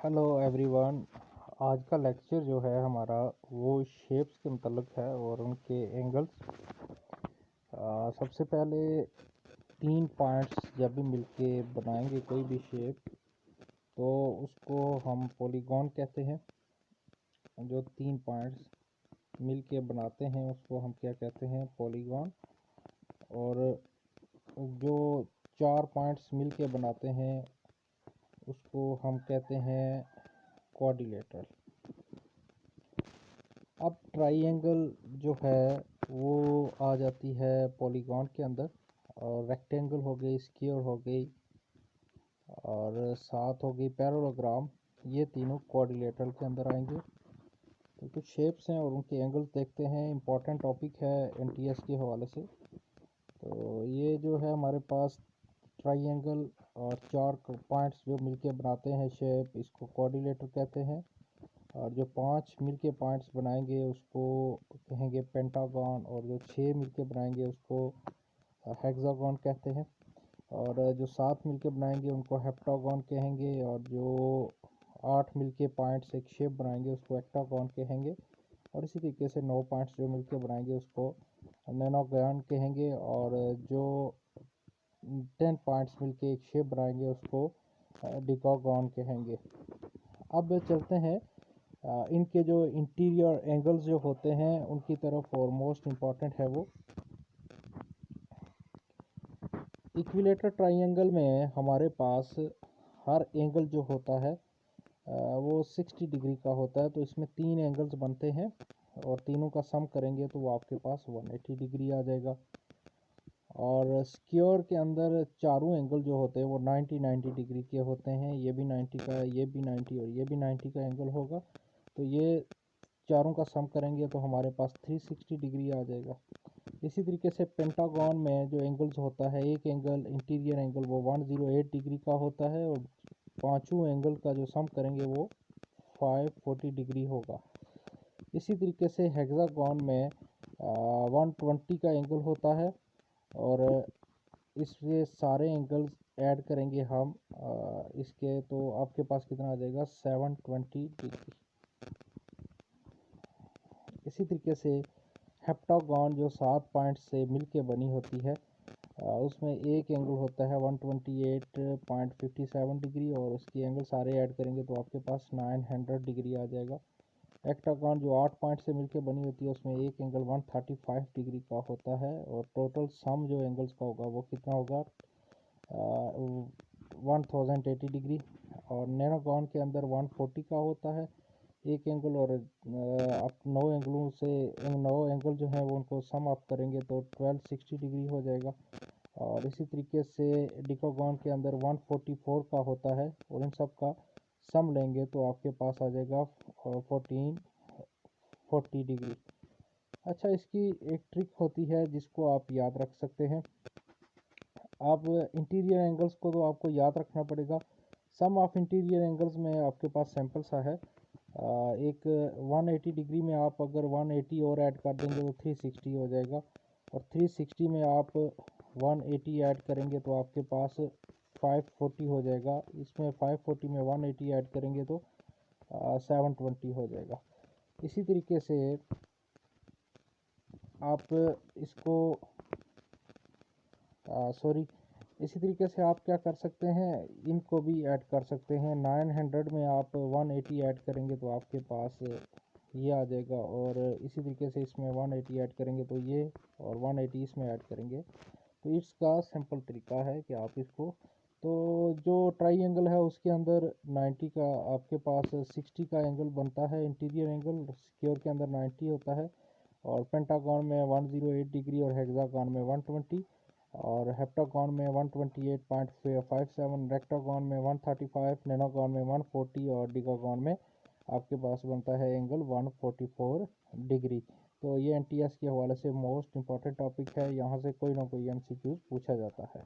Hello everyone. आज का lecture जो है हमारा वो शेप्स के मतलब है और उनके एंगल्स। सबसे पहले 3 पॉइंट्स जब भी मिलके बनाएंगे कोई भी शेप तो उसको हम पॉलीगॉन कहते हैं। जो 3 पॉइंट्स मिलके बनाते हैं उसको हम क्या कहते हैं? पॉलीगॉन। और जो 4 पॉइंट्स मिलके बनाते हैं उसको हम कहते हैं क्वाड्रिलेटरल। अब ट्राइंगल जो है वो आ जाती है पॉलीगॉन के अंदर, और रेक्टेंगल हो गई, स्क्वायर हो गई, और साथ हो गई पैरेललोग्राम। ये तीनों क्वाड्रिलेटरल के अंदर आएंगे। तो कुछ शेप्स हैं और उनके एंगल्स देखते हैं। इम्पॉर्टेंट टॉपिक है एनटीएस के हवाले से। तो ये जो है हमारे पास ट्राइंगल और 4 पॉइंट्स जो मिलके बनाते हैं शेप, इसको क्वाड्रिलेटर कहते हैं। और जो 5 मिलके पॉइंट्स बनाएंगे उसको कहेंगे पेंटागन, और जो 6 मिलके बनाएंगे उसको हेक्सागन कहते हैं। और जो 7 मिलके बनाएंगे उनको हेप्टागन कहेंगे। और जो 8 मिलके पॉइंट्स एक शेप बनाएंगे उसको एक्टागन कहेंगे। और इसी तरीके से 9 पॉइंट्स जो मिलके बनाएंगे उसको नैनोगन कहेंगे। और जो 10 पॉइंट्स मिलके एक शेप बनाएंगे उसको डिकागन कहेंगे। अब चलते हैं इनके जो इंटीरियर एंगल्स जो होते हैं उनकी तरफ। और मोस्ट इम्पॉर्टेंट है वो इक्विलेटर ट्राइंगल में हमारे पास हर एंगल जो होता है वो 60 डिग्री का होता है। तो इसमें 3 एंगल्स बनते हैं और तीनों का सम करेंगे तो वो आपके पास 180 डिग्री आ जाएगा। और स्क्वायर के अंदर चारों एंगल जो होते हैं वो 90 डिग्री के होते हैं। ये भी 90 का, ये भी 90 और ये भी 90 का एंगल होगा। तो ये चारों का सम करेंगे तो हमारे पास 360 डिग्री आ जाएगा। इसी तरीके से पेंटागन में जो एंगल्स होता है, एक एंगल इंटीरियर एंगल वो 108 डिग्री का होता है, और पांचों एंगल का जो सम करेंगे वो 540 डिग्री होगा। इसी तरीके से हेक्सागन में 120 का एंगल होता है, और इससे सारे एंगल्स ऐड करेंगे हम इसके, तो आपके पास कितना आ जाएगा? 720 डिग्री। इसी तरीके से हेप्टागन जो 7 पॉइंट्स से मिलके बनी होती है उसमें एक एंगल होता है 128.57 डिग्री, और उसकी एंगल सारे ऐड करेंगे तो आपके पास 900 डिग्री आ जाएगा। हेक्टागन जो 8 पॉइंट से मिलके बनी होती है उसमें एक एंगल 135 डिग्री का होता है, और टोटल सम जो एंगल्स का होगा वो कितना होगा? 1080 डिग्री। और नैनोगन के अंदर 140 का होता है एक एंगल, और आप 9 एंगलों से 9 एंगल जो है वो उनको सम अप करेंगे तो 1260 डिग्री हो जाएगा। और इसी तरीके से डिकागन के अंदर 144 का होता है, और इन सब का सम लेंगे तो आपके पास आ जाएगा 1440 डिग्री। अच्छा, इसकी एक ट्रिक होती है जिसको आप याद रख सकते हैं। आप इंटीरियर एंगल्स को तो आपको याद रखना पड़ेगा। सम ऑफ इंटीरियर एंगल्स में आपके पास सैंपल सा है। एक 180 डिग्री में आप अगर 180 और ऐड कर देंगे तो 360 हो जाएगा, और 360 में आप 180 ऐड करेंगे तो आपके पास 540 हो जाएगा। इसमें 540 में 180 ऐड करेंगे तो 720 हो जाएगा। इसी तरीके से आप इसको इसी तरीके से आप क्या कर सकते हैं, इनको भी ऐड कर सकते हैं। 900 में आप 180 ऐड करेंगे तो आपके पास ये आ जाएगा, और इसी तरीके से इसमें 180 ऐड करेंगे तो ये, और 180 इसमें ऐड करेंगे। तो इसका सिंपल तरीका है कि आप इसको, तो जो ट्राइंगल है उसके अंदर 90 का आपके पास 60 का एंगल बनता है इंटीरियर एंगल, स्क्वायर के अंदर 90 होता है, और पेंटागन में 108 डिग्री, और हेक्सागन में 120, और हेप्टागन में 128.57, रेक्टागन में 135, नैनोगन में 140, और डिकागन में आपके पास बनता है एंगल 144 डिग्री। तो ये एनटीएस के हवाले से मोस्ट इंपॉर्टेंट टॉपिक है। यहाँ से कोई ना कोई एमसीक्यूज पूछा जाता है।